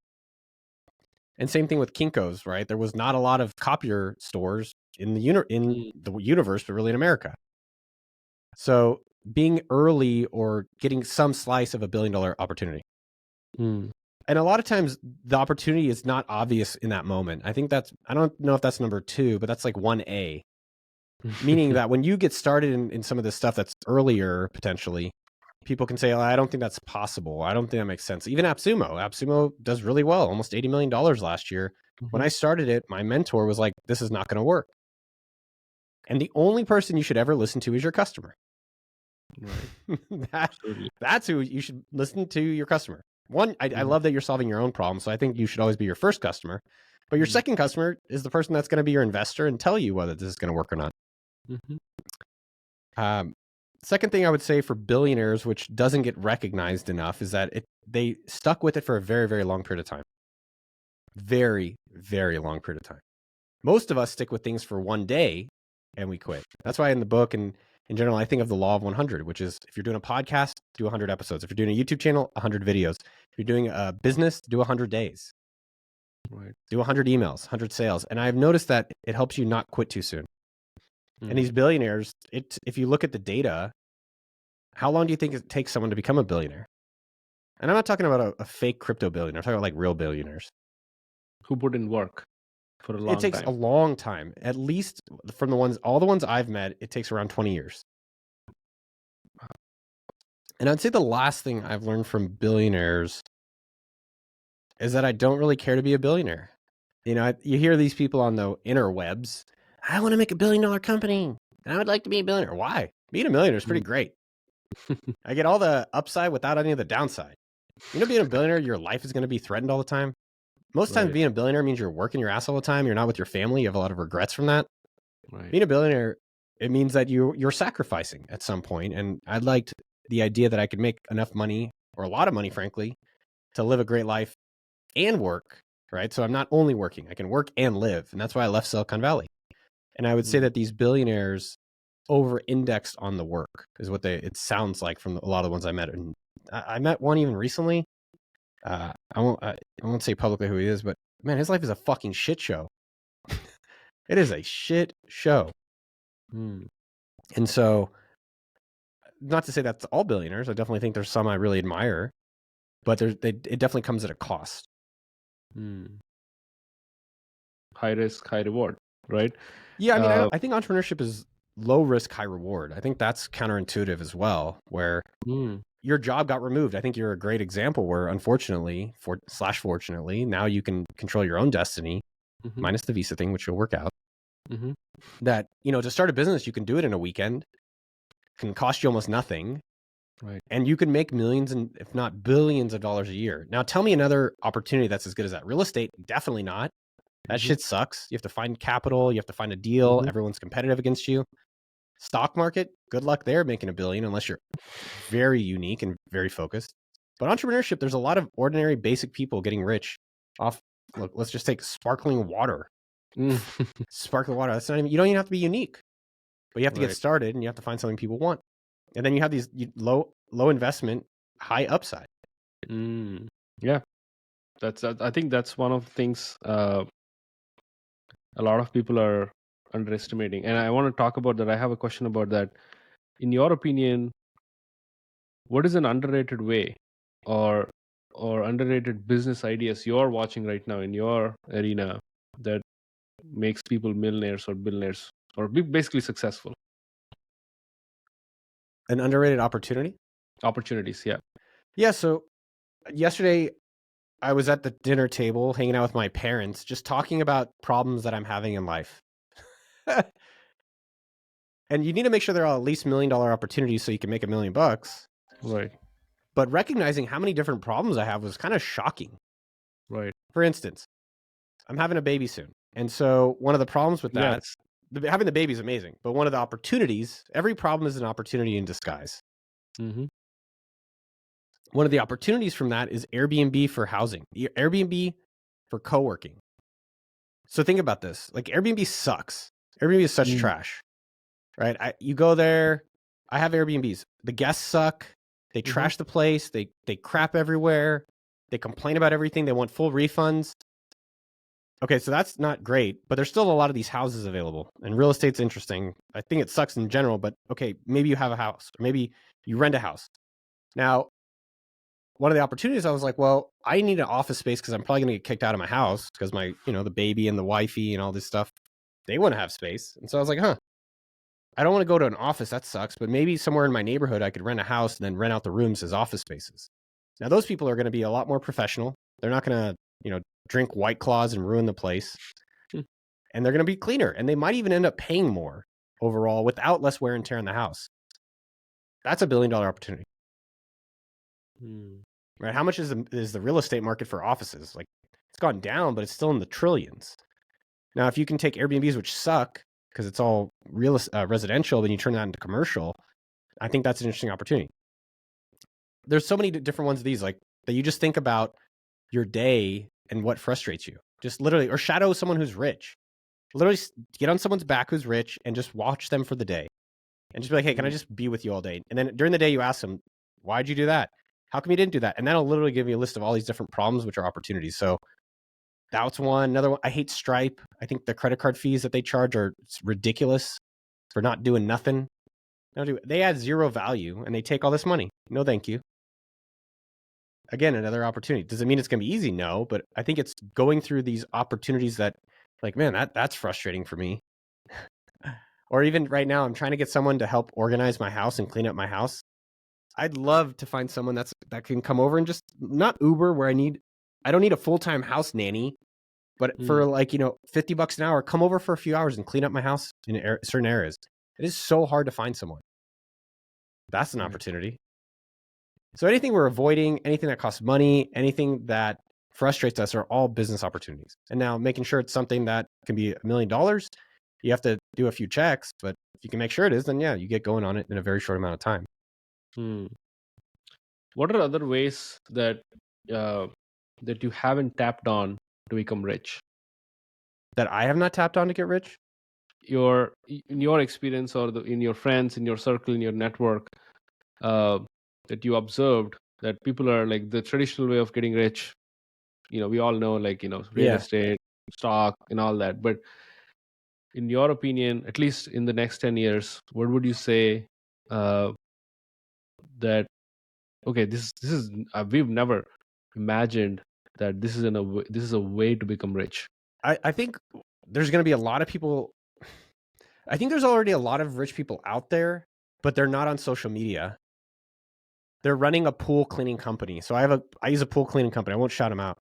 S1: And same thing with Kinko's, right? There was not a lot of copier stores in the universe, but really in America. So being early or getting some slice of $1 billion opportunity.
S2: Mm.
S1: And a lot of times the opportunity is not obvious in that moment. I think I don't know if that's number 2, but that's like 1A. Meaning that when you get started in some of this stuff that's earlier, potentially, people can say, oh, I don't think that's possible. I don't think that makes sense. Even AppSumo does really well, almost $80 million last year. When I started it, my mentor was like, this is not going to work. And the only person you should ever listen to is your customer.
S2: Right.
S1: That's who you should listen to, your customer. One, I love that you're solving your own problem. So I think you should always be your first customer. But your second customer is the person that's going to be your investor and tell you whether this is going to work or not. Second thing I would say for billionaires, which doesn't get recognized enough, is that they stuck with it for a very, very long period of time. Very, very long period of time. Most of us stick with things for one day and we quit. That's why in the book and in general, I think of the law of 100, which is if you're doing a podcast, do 100 episodes. If you're doing a YouTube channel, 100 videos. If you're doing a business, do 100 days.
S2: Right.
S1: Do 100 emails, 100 sales. And I've noticed that it helps you not quit too soon. And these billionaires, if you look at the data, how long do you think it takes someone to become a billionaire? And I'm not talking about a fake crypto billionaire. I'm talking about like real billionaires.
S2: Who put in work for a long time.
S1: It takes a long time. At least from all the ones I've met, it takes around 20 years. And I'd say the last thing I've learned from billionaires is that I don't really care to be a billionaire. You hear these people on the interwebs, I want to make $1 billion company. And I would like to be a billionaire. Why? Being a millionaire is pretty great. I get all the upside without any of the downside. Being a billionaire, your life is going to be threatened all the time. Most times being a billionaire means you're working your ass all the time. You're not with your family. You have a lot of regrets from that.
S2: Right.
S1: Being a billionaire, it means that you're sacrificing at some point. And I liked the idea that I could make enough money, or a lot of money, frankly, to live a great life and work, right? So I'm not only working, I can work and live. And that's why I left Silicon Valley. And I would say that these billionaires over-indexed on the work is what it sounds like from a lot of the ones I met. And I met one even recently. I won't say publicly who he is, but man, his life is a fucking shit show. It is a shit show. And so, not to say that's all billionaires. I definitely think there's some I really admire, but it definitely comes at a cost.
S2: High risk, high reward, right?
S1: Yeah, I mean, I think entrepreneurship is low risk, high reward. I think that's counterintuitive as well, where your job got removed. I think you're a great example where, unfortunately, fortunately, now you can control your own destiny, minus the visa thing, which will work out.
S2: Mm-hmm.
S1: that, to start a business, you can do it in a weekend, can cost you almost nothing.
S2: Right.
S1: And you can make millions and if not billions of dollars a year. Now, tell me another opportunity that's as good as that. Real estate, definitely not. That
S2: Mm-hmm.
S1: shit sucks. You have to find capital. You have to find a deal.
S2: Mm-hmm.
S1: Everyone's competitive against you. Stock market, good luck there making $1 billion unless you're very unique and very focused. But entrepreneurship, there's a lot of ordinary, basic people getting rich off. Look, let's just take sparkling water. Sparkling water. That's not even. You don't even have to be unique, but you have to get
S2: Right.
S1: started, and you have to find something people want. And then you have these low investment, high upside.
S2: Yeah, I think that's one of the things a lot of people are underestimating, and I want to talk about that. I have a question about that. In your opinion, what is an underrated way, or underrated business ideas you're watching right now in your arena that makes people millionaires or billionaires or basically successful?
S1: An underrated opportunity.
S2: Opportunities, yeah.
S1: Yeah. So yesterday, I was at the dinner table hanging out with my parents, just talking about problems that I'm having in life. And you need to make sure they're all at least $1 million opportunities so you can make $1 million.
S2: Right.
S1: But recognizing how many different problems I have was kind of shocking.
S2: Right.
S1: For instance, I'm having a baby soon. And so one of the problems with that,
S2: Yes.
S1: having the baby is amazing, but one of the opportunities, every problem is an opportunity in disguise.
S2: Mm-hmm.
S1: One of the opportunities from that is Airbnb for housing, Airbnb for co-working. So think about this. Like Airbnb sucks. Airbnb is such trash, right? You go there. I have Airbnbs. The guests suck. They trash the place. They crap everywhere. They complain about everything. They want full refunds. Okay, so that's not great, but there's still a lot of these houses available, and real estate's interesting. I think it sucks in general, but okay, maybe you have a house, or maybe you rent a house. Now, one of the opportunities, I was like, well, I need an office space because I'm probably going to get kicked out of my house because my, the baby and the wifey and all this stuff, they want to have space. And so I was like, I don't want to go to an office. That sucks. But maybe somewhere in my neighborhood, I could rent a house and then rent out the rooms as office spaces. Now, those people are going to be a lot more professional. They're not going to, drink White Claws and ruin the place. And they're going to be cleaner. And they might even end up paying more overall without less wear and tear in the house. That's $1 billion opportunity. Right? How much is the real estate market for offices? Like, it's gone down, but it's still in the trillions. Now, if you can take Airbnbs, which suck because it's all residential, then you turn that into commercial, I think that's an interesting opportunity. There's so many different ones of these, like that you just think about your day and what frustrates you. Just literally, or shadow someone who's rich. Literally get on someone's back who's rich and just watch them for the day. And just be like, hey, can I just be with you all day? And then during the day, you ask them, why'd you do that? How come you didn't do that? And that'll literally give you a list of all these different problems, which are opportunities. So that's one. Another one, I hate Stripe. I think the credit card fees that they charge are ridiculous for not doing nothing. They add zero value and they take all this money. No, thank you. Again, another opportunity. Does it mean it's going to be easy? No, but I think it's going through these opportunities that, like, man, that's frustrating for me. Or even right now, I'm trying to get someone to help organize my house and clean up my house. I'd love to find someone that can come over and just not Uber where I don't need a full-time house nanny, but for like, $50 an hour, come over for a few hours and clean up my house in certain areas. It is so hard to find someone. That's an opportunity. So anything we're avoiding, anything that costs money, anything that frustrates us are all business opportunities. And now making sure it's something that can be $1 million, you have to do a few checks, but if you can make sure it is, then yeah, you get going on it in a very short amount of time.
S2: What are other ways that that you haven't tapped on to become rich?
S1: That I have not tapped on to get rich?
S2: In your experience, or in your friends, in your circle, in your network, that you observed that people are like the traditional way of getting rich. We all know, like, real estate, stock, and all that. But in your opinion, at least in the next 10 years, what would you say that, okay, this is we've never imagined that this is a way to become rich?
S1: I think there's going to be a lot of people. I think there's already a lot of rich people out there, but they're not on social media. They're running a pool cleaning company. So I use a pool cleaning company. I won't shout them out.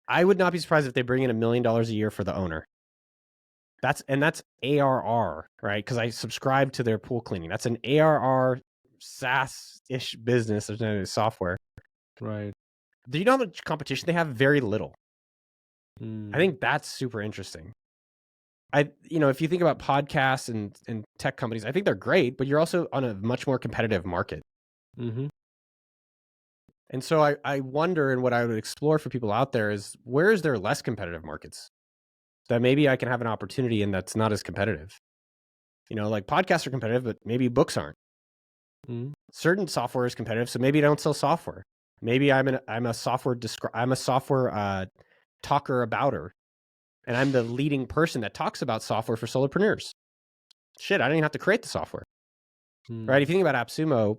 S1: I would not be surprised if they bring in $1 million a year for the owner. That's ARR, right? Because I subscribe to their pool cleaning. That's an ARR SaaS-ish business. There's no software.
S2: Right.
S1: Do you know how much competition they have? Very little. I think that's super interesting. If you think about podcasts and tech companies, I think they're great, but you're also on a much more competitive market.
S2: Mm-hmm.
S1: And so I wonder, and what I would explore for people out there is, where is there less competitive markets that maybe I can have an opportunity in that's not as competitive? Like podcasts are competitive, but maybe books aren't.
S2: Mm-hmm.
S1: Certain software is competitive, so maybe I don't sell software. Maybe I'm a software talker abouter, and I'm the leading person that talks about software for solopreneurs. Shit, I don't even have to create the software, right? If you think about AppSumo,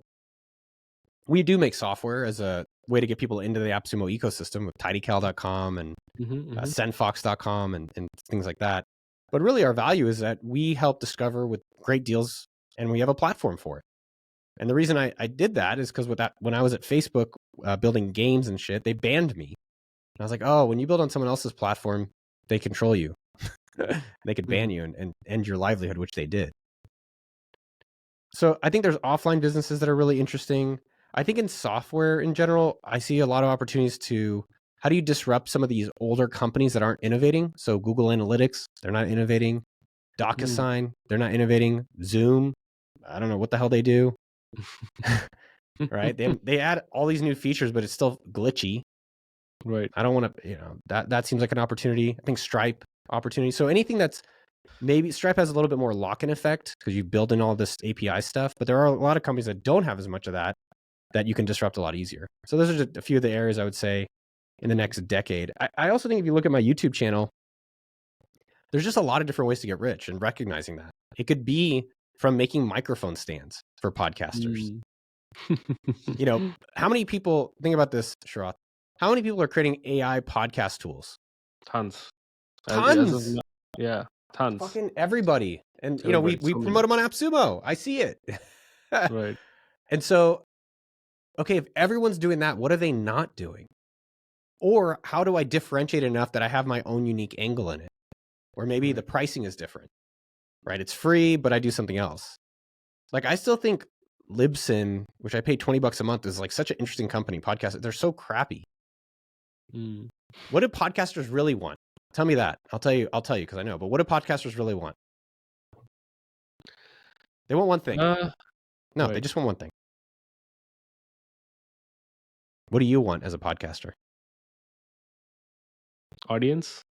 S1: we do make software as a way to get people into the AppSumo ecosystem with tidycal.com and sendfox.com and things like that. But really our value is that we help discover with great deals, and we have a platform for it. And the reason I did that is because when I was at Facebook building games and shit, they banned me. And I was like, oh, when you build on someone else's platform, they control you. They could ban you and end your livelihood, which they did. So I think there's offline businesses that are really interesting. I think in software in general, I see a lot of opportunities to, how do you disrupt some of these older companies that aren't innovating? So Google Analytics, they're not innovating. DocuSign, they're not innovating. Zoom, I don't know what the hell they do. Right? They add all these new features, but it's still glitchy.
S2: Right.
S1: I don't want to, that seems like an opportunity. I think Stripe opportunity. So anything that's, maybe Stripe has a little bit more lock-in effect because you build in all this API stuff, but there are a lot of companies that don't have as much of that you can disrupt a lot easier. So those are just a few of the areas I would say in the next decade. I also think if you look at my YouTube channel, there's just a lot of different ways to get rich, and recognizing that. It could be from making microphone stands for podcasters. How many people, think about this, Sharath, how many people are creating AI podcast tools?
S2: Tons.
S1: Tons.
S2: Yeah, tons.
S1: Fucking everybody. And, we promote them on AppSumo. I see it.
S2: Right.
S1: And so, okay, if everyone's doing that, what are they not doing? Or how do I differentiate enough that I have my own unique angle in it? Or maybe the pricing is different, right? It's free, but I do something else. Like, I still think Libsyn, which I pay $20 a month, is like such an interesting company. Podcast, they're so crappy. What do podcasters really want? Tell me that. I'll tell you because I know. But what do podcasters really want? They want one thing. They just want one thing. What do you want as a podcaster?
S2: Audience.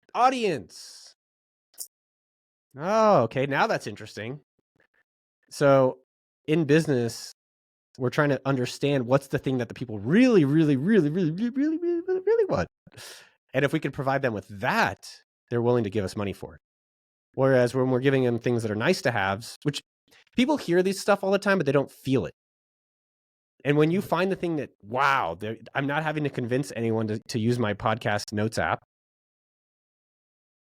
S1: Oh, okay. Now that's interesting. So in business, we're trying to understand what's the thing that the people really, really, really, really, really, really, really, really, really want. And if we could provide them with that, they're willing to give us money for it. Whereas when we're giving them things that are nice to haves, which people hear these stuff all the time, but they don't feel it. And when you find the thing that, wow, I'm not having to convince anyone to use my podcast notes app.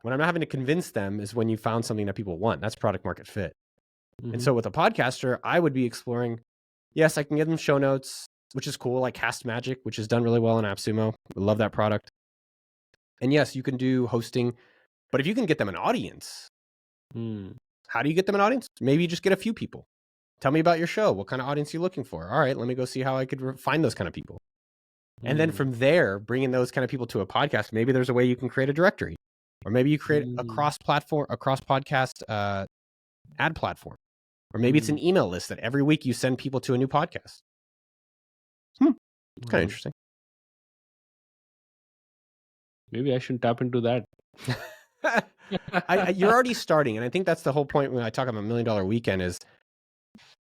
S1: When I'm not having to convince them is when you found something that people want. That's product market fit. And so with a podcaster, I would be exploring, yes, I can give them show notes, which is cool, like Cast Magic, which is done really well in AppSumo. I love that product. And yes, you can do hosting, but if you can get them an audience, how do you get them an audience? Maybe you just get a few people. Tell me about your show. What kind of audience are you looking for? All right, let me go see how I could find those kind of people. And then from there, bringing those kind of people to a podcast, maybe there's a way you can create a directory. Or maybe you create a cross-podcast ad platform. Or maybe it's an email list that every week you send people to a new podcast. Kind of interesting.
S2: Maybe I should tap into that.
S1: You're already starting. And I think that's the whole point when I talk about $1 Million Weekend is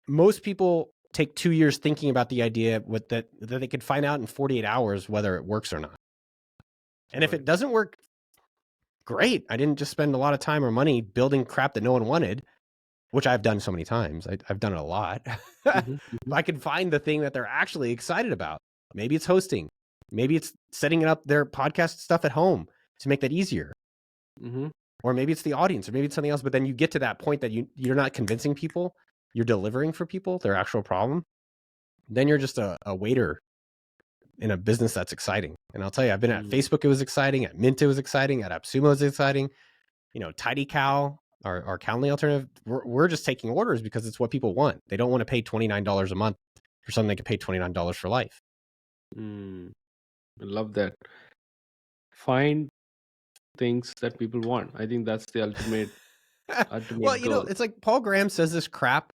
S1: most people take 2 years thinking about the idea that they could find out in 48 hours whether it works or not. And if it doesn't work, great. I didn't just spend a lot of time or money building crap that no one wanted, which I've done so many times. I've done it a lot. I can find the thing that they're actually excited about. Maybe it's hosting. Maybe it's setting up their podcast stuff at home to make that easier. Or maybe it's the audience, or maybe it's something else. But then you get to that point that you're not convincing people. You're delivering for people their actual problem. Then you're just a waiter in a business that's exciting. And I'll tell you, I've been at Facebook, it was exciting. At Mint, it was exciting. At AppSumo, it was exciting. TidyCal, our Calendly alternative, we're just taking orders because it's what people want. They don't want to pay $29 a month for something they can pay $29 for life.
S2: I love that. Find things that people want. I think that's the ultimate
S1: Well,
S2: goal.
S1: it's like Paul Graham says this crap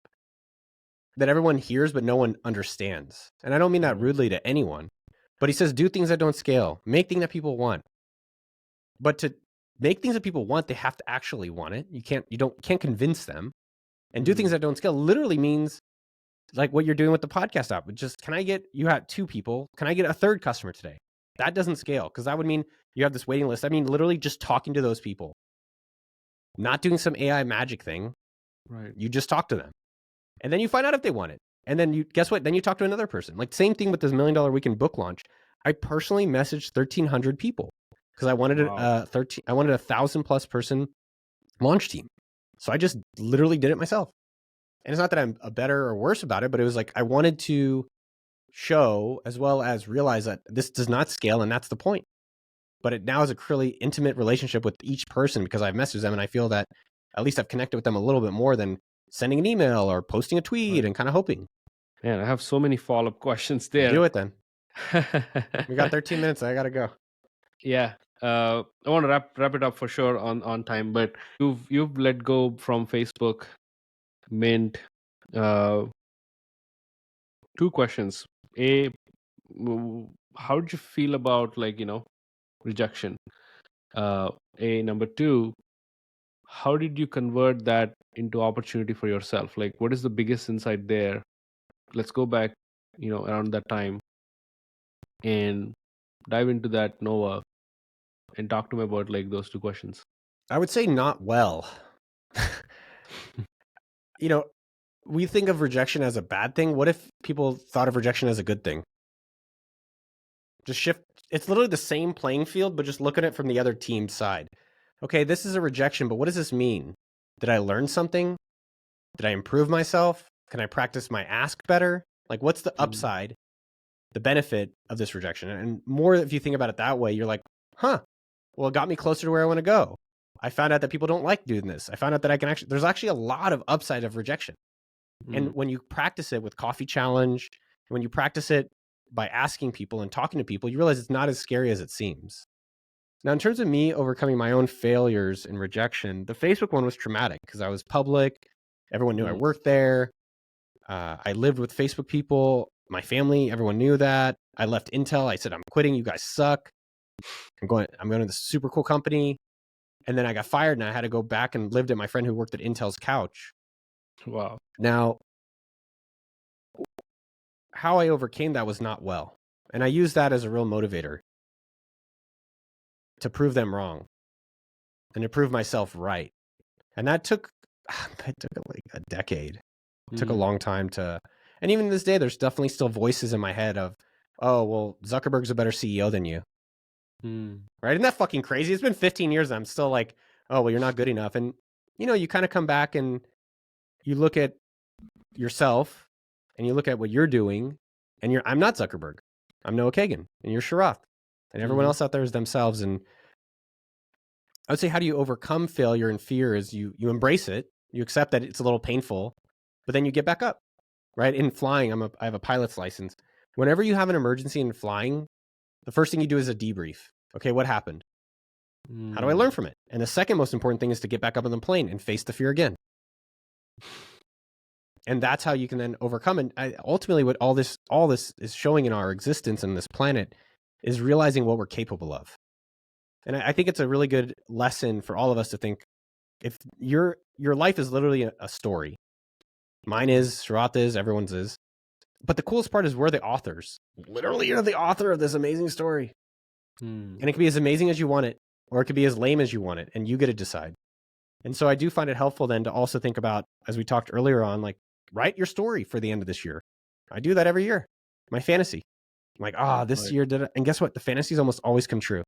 S1: that everyone hears but no one understands. And I don't mean that rudely to anyone, but he says do things that don't scale, make things that people want. But to make things that people want, they have to actually want it. You can't convince them. And do things that don't scale literally means like what you're doing with the podcast app. Just you have 2 people, can I get a 3rd customer today? That doesn't scale because that would mean you have this waiting list. I mean, literally just talking to those people, not doing some AI magic thing.
S2: Right.
S1: You just talk to them and then you find out if they want it. And then guess what? Then you talk to another person. Like same thing with this $1 Million Weekend book launch. I personally messaged 1,300 people because I wanted a 1,000+ person launch team. So I just literally did it myself. And it's not that I'm a better or worse about it, but it was like I wanted to show as well as realize that this does not scale, and that's the point. But it now is a really intimate relationship with each person because I've messaged them and I feel that at least I've connected with them a little bit more than sending an email or posting a tweet and kind of hoping.
S2: Man, I have so many follow-up questions there.
S1: Do it then. We got 13 minutes. I got to go.
S2: Yeah. I want to wrap it up for sure on time, but you've let go from Facebook, Mint. 2 questions. A, how did you feel about rejection? Number 2, how did you convert that into opportunity for yourself? Like, what is the biggest insight there? Let's go back, around that time and dive into that, Noah, and talk to me about those 2 questions.
S1: I would say not well. We think of rejection as a bad thing. What if people thought of rejection as a good thing? Just shift. It's literally the same playing field, but just look at it from the other team's side. Okay, this is a rejection, but what does this mean? Did I learn something? Did I improve myself? Can I practice my ask better? Like, what's the upside, the benefit of this rejection? And more, if you think about it that way, you're like, well, it got me closer to where I want to go. I found out that people don't like doing this. I found out that there's actually a lot of upside of rejection. And when you practice it with Coffee Challenge, when you practice it by asking people and talking to people, you realize it's not as scary as it seems. Now, in terms of me overcoming my own failures in rejection, the Facebook one was traumatic because I was public. Everyone knew I worked there. I lived with Facebook people. My family, everyone knew that. I left Intel. I said, I'm quitting. You guys suck. I'm going to this super cool company. And then I got fired and I had to go back and lived at my friend who worked at Intel's couch.
S2: Wow.
S1: Now, how I overcame that was not well. And I used that as a real motivator to prove them wrong and to prove myself right. And that took like a decade. It took a long time and even this day, there's definitely still voices in my head of, oh, well, Zuckerberg's a better CEO than you. Right? Isn't that fucking crazy? It's been 15 years and I'm still like, oh, well, you're not good enough. And, you kind of come back and you look at yourself and you look at what you're doing and I'm not Zuckerberg. I'm Noah Kagan and you're Sharath and everyone else out there is themselves. And I would say, how do you overcome failure and fear is you embrace it. You accept that it's a little painful, but then you get back up, right? In flying, I have a pilot's license. Whenever you have an emergency in flying, the first thing you do is a debrief. Okay, what happened? How do I learn from it? And the second most important thing is to get back up on the plane and face the fear again. And that's how you can then overcome. And ultimately, what all this is showing in our existence in this planet is realizing what we're capable of. And I think it's a really good lesson for all of us to think, if your life is literally a story. Mine is, Sharath is, everyone's is. But the coolest part is we're the authors. Literally, you're the author of this amazing story. And it can be as amazing as you want it, or it could be as lame as you want it, and you get to decide. And so I do find it helpful then to also think about, as we talked earlier on, like, write your story for the end of this year. I do that every year. My fantasy. I'm like, this year did it. And guess what? The fantasies almost always come true.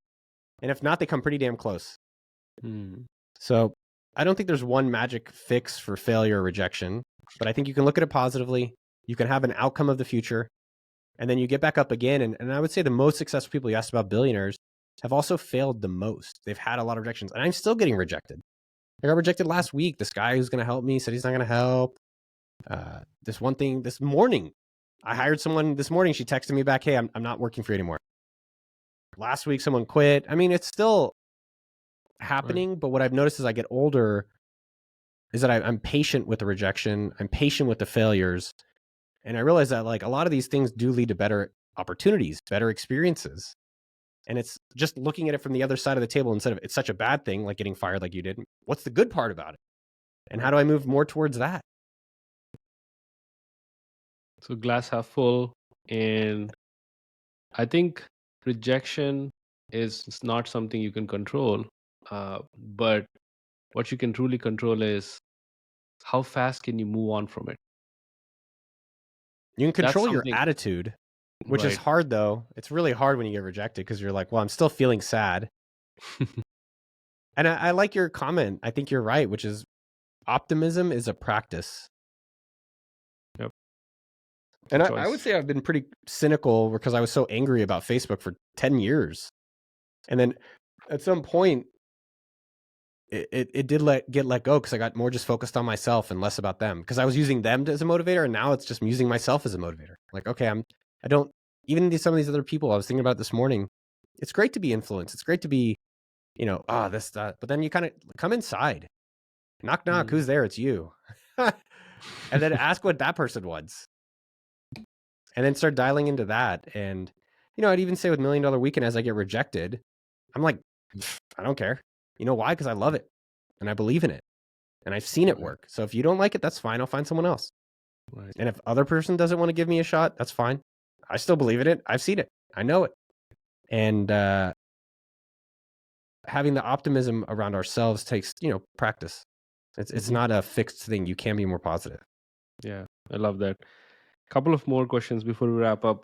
S1: And if not, they come pretty damn close. So I don't think there's one magic fix for failure or rejection, but I think you can look at it positively. You can have an outcome of the future, and then you get back up again. And I would say the most successful people you asked about, billionaires, have also failed the most. They've had a lot of rejections, and I'm still getting rejected. I got rejected last week. This guy who's going to help me said he's not going to help. This one thing this morning, I hired someone this morning. She texted me back, hey, I'm not working for you anymore. Last week, someone quit. I mean, it's still happening, right. But what I've noticed as I get older is that I'm patient with the rejection. I'm patient with the failures. And I realize that like a lot of these things do lead to better opportunities, better experiences. And it's just looking at it from the other side of the table instead of it's such a bad thing, like getting fired like you did. What's the good part about it? And how do I move more towards that?
S2: So glass half full. And I think rejection is not something you can control. But what you can truly control is how fast can you move on from it?
S1: You can control your attitude, which is hard though. It's really hard when you get rejected because you're like, well, I'm still feeling sad. And I like your comment. I think you're right, which is optimism is a practice.
S2: Yep.
S1: And I would say I've been pretty cynical because I was so angry about Facebook for 10 years. And then at some point, it did get let go because I got more just focused on myself and less about them because I was using them as a motivator. And now it's just using myself as a motivator. Like, okay, even some of these other people I was thinking about this morning, it's great to be influenced. It's great to be, this, that. But then you kind of come inside. Knock, knock. Who's there? It's you. And then ask what that person wants. And then start dialing into that. And, I'd even say with $1 Million Weekend, as I get rejected, I'm like, I don't care. You know why? Because I love it. And I believe in it. And I've seen it work. So if you don't like it, that's fine. I'll find someone else. Right. And if other person doesn't want to give me a shot, that's fine. I still believe in it. I've seen it. I know it. And having the optimism around ourselves takes, practice. It's not a fixed thing. You can be more positive.
S2: Yeah, I love that. A couple of more questions before we wrap up.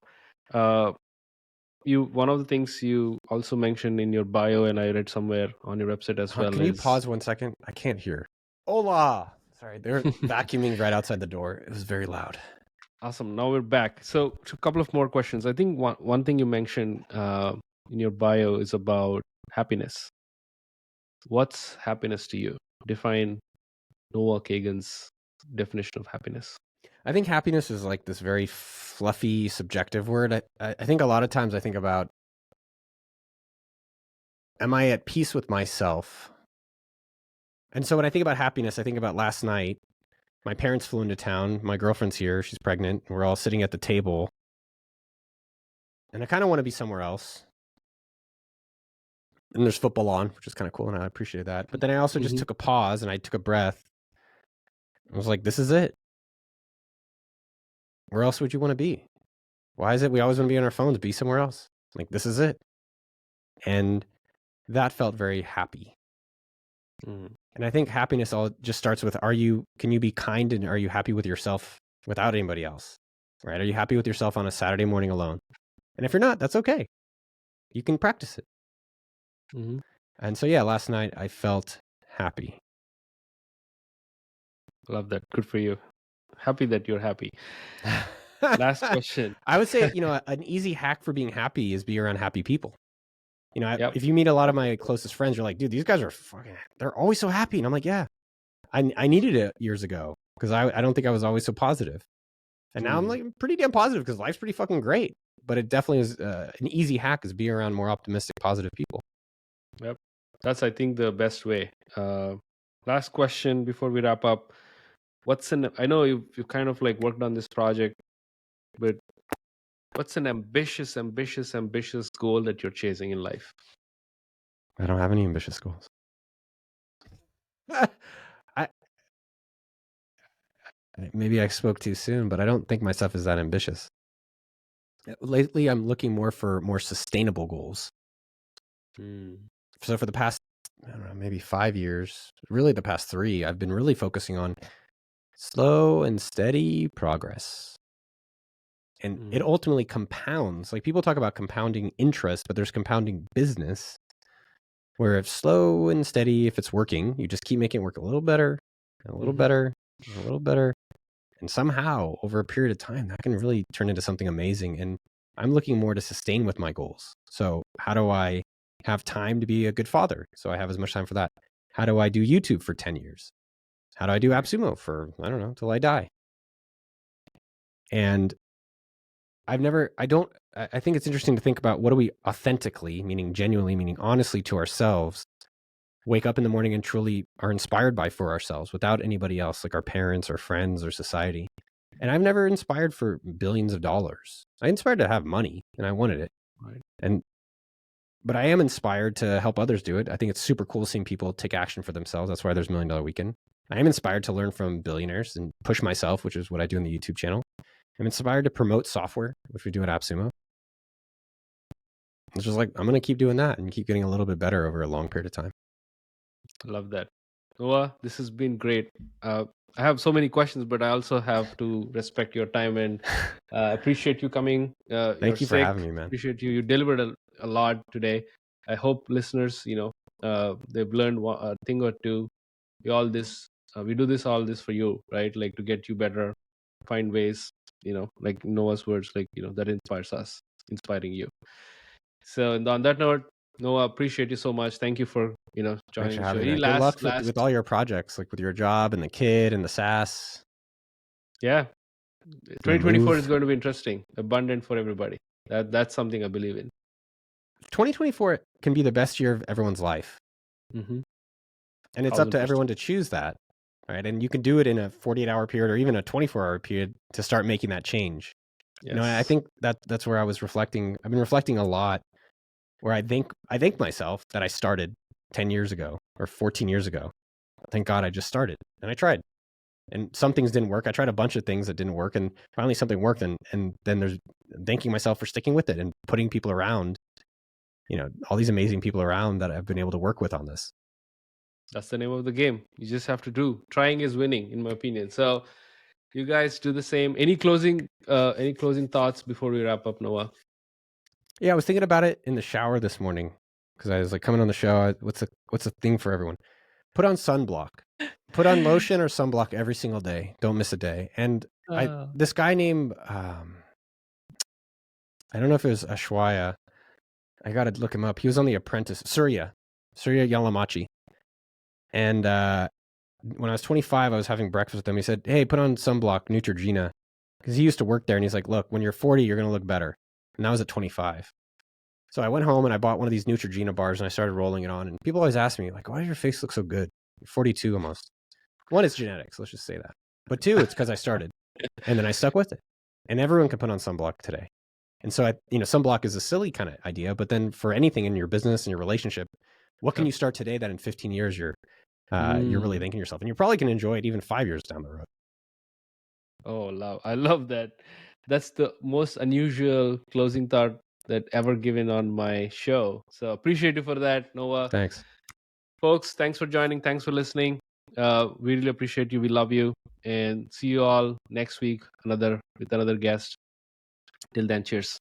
S2: One of the things you also mentioned in your bio, and I read somewhere on your website as well.
S1: Can you pause 1 second? I can't hear. Hola. Sorry, they're vacuuming right outside the door. It was very loud.
S2: Awesome. Now we're back. So a couple of more questions. I think one thing you mentioned in your bio is about happiness. What's happiness to you? Define Noah Kagan's definition of happiness.
S1: I think happiness is like this very fluffy, subjective word. I think a lot of times I think about, am I at peace with myself? And so when I think about happiness, I think about last night. My parents flew into town. My girlfriend's here. She's pregnant. We're all sitting at the table. And I kind of want to be somewhere else. And there's football on, which is kind of cool. And I appreciate that. But then I also just took a pause and I took a breath. I was like, this is it. Where else would you want to be? Why is it we always want to be on our phones? Be somewhere else. Like, this is it. And that felt very happy. And I think happiness all just starts with, can you be kind and are you happy with yourself without anybody else? Right? Are you happy with yourself on a Saturday morning alone? And if you're not, that's okay. You can practice it. And so, yeah, last night I felt happy.
S2: Love that. Good for you. Happy that you're happy. Last question.
S1: I would say, an easy hack for being happy is be around happy people. If you meet a lot of my closest friends, you're like, dude, these guys are they're always so happy. And I'm like, yeah, I needed it years ago because I don't think I was always so positive. And now I'm like pretty damn positive because life's pretty fucking great. But it definitely is an easy hack is be around more optimistic, positive people.
S2: Yep. That's, I think, the best way. Last question before we wrap up. I know you've kind of like worked on this project, but what's an ambitious goal that you're chasing in life?
S1: I don't have any ambitious goals. Maybe I spoke too soon, but I don't think myself is that ambitious. Lately, I'm looking more for more sustainable goals. So for the past, I don't know, maybe 5 years, really the past 3, I've been really focusing on slow and steady progress. And it ultimately compounds. Like people talk about compounding interest, but there's compounding business where if slow and steady, if it's working, you just keep making it work a little better, a little better, a little better. And somehow over a period of time, that can really turn into something amazing. And I'm looking more to sustain with my goals. So how do I have time to be a good father? So I have as much time for that. How do I do YouTube for 10 years? How do I do AppSumo for, I don't know, till I die? And I think it's interesting to think about what do we authentically, meaning genuinely, meaning honestly to ourselves, wake up in the morning and truly are inspired by for ourselves without anybody else, like our parents or friends or society. And I've never inspired for billions of dollars. I inspired to have money and I wanted it.
S2: Right.
S1: But I am inspired to help others do it. I think it's super cool seeing people take action for themselves. That's why there's $1 Million Weekend. I am inspired to learn from billionaires and push myself, which is what I do in the YouTube channel. I'm inspired to promote software, which we do at AppSumo. It's just like, I'm going to keep doing that and keep getting a little bit better over a long period of time.
S2: I love that. Noah, this has been great. I have so many questions, but I also have to respect your time and appreciate you coming.
S1: Thank you for having me, man.
S2: Appreciate you. You delivered a lot today. I hope listeners, they've learned a thing or two. We do all this for you, right? Like to get you better, find ways, like Noah's words, like, that inspires us, inspiring you. So on that note, Noah, appreciate you so much. Thank you for,
S1: Thanks
S2: joining
S1: for
S2: the show.
S1: having me. Good luck with all your projects, like with your job and the kid and the SaaS.
S2: Yeah. 2024 is going to be interesting, abundant for everybody. That's something I believe in.
S1: 2024 can be the best year of everyone's life.
S2: Mm-hmm.
S1: And it's up to everyone to choose that, right? And you can do it in a 48-hour period or even a 24-hour period to start making that change.
S2: Yes.
S1: I think that's where I was reflecting. I've been reflecting a lot where I thank myself that I started 10 years ago or 14 years ago. Thank God I just started and I tried. And some things didn't work. I tried a bunch of things that didn't work and finally something worked. And then there's thanking myself for sticking with it and putting people around, all these amazing people around that I've been able to work with on this.
S2: That's the name of the game. You just have to do. Trying is winning, in my opinion. So you guys do the same. Any closing thoughts before we wrap up, Noah?
S1: Yeah, I was thinking about it in the shower this morning because I was like coming on the show. What's the thing for everyone? Put on sunblock. Put on lotion or sunblock every single day. Don't miss a day. And this guy named I don't know if it was Ashwaya. I got to look him up. He was on The Apprentice. Surya Yalamachi. And when I was 25, I was having breakfast with him. He said, "Hey, put on sunblock, Neutrogena," because he used to work there. And he's like, "Look, when you're 40, you're going to look better." And that was at 25. So I went home and I bought one of these Neutrogena bars and I started rolling it on. And people always ask me, like, "Why does your face look so good? You're 42 almost." One, it's genetics. Let's just say that. But two, it's because I started and then I stuck with it. And everyone can put on sunblock today. And so, sunblock is a silly kind of idea. But then for anything in your business and your relationship, what can you start today that in 15 years you're really thanking yourself? And you probably can enjoy it even 5 years down the road.
S2: Oh, I love that. That's the most unusual closing thought that ever given on my show. So appreciate you for that, Noah.
S1: Thanks.
S2: Folks, thanks for joining. Thanks for listening. We really appreciate you. We love you. And see you all next week with another guest. Till then, cheers.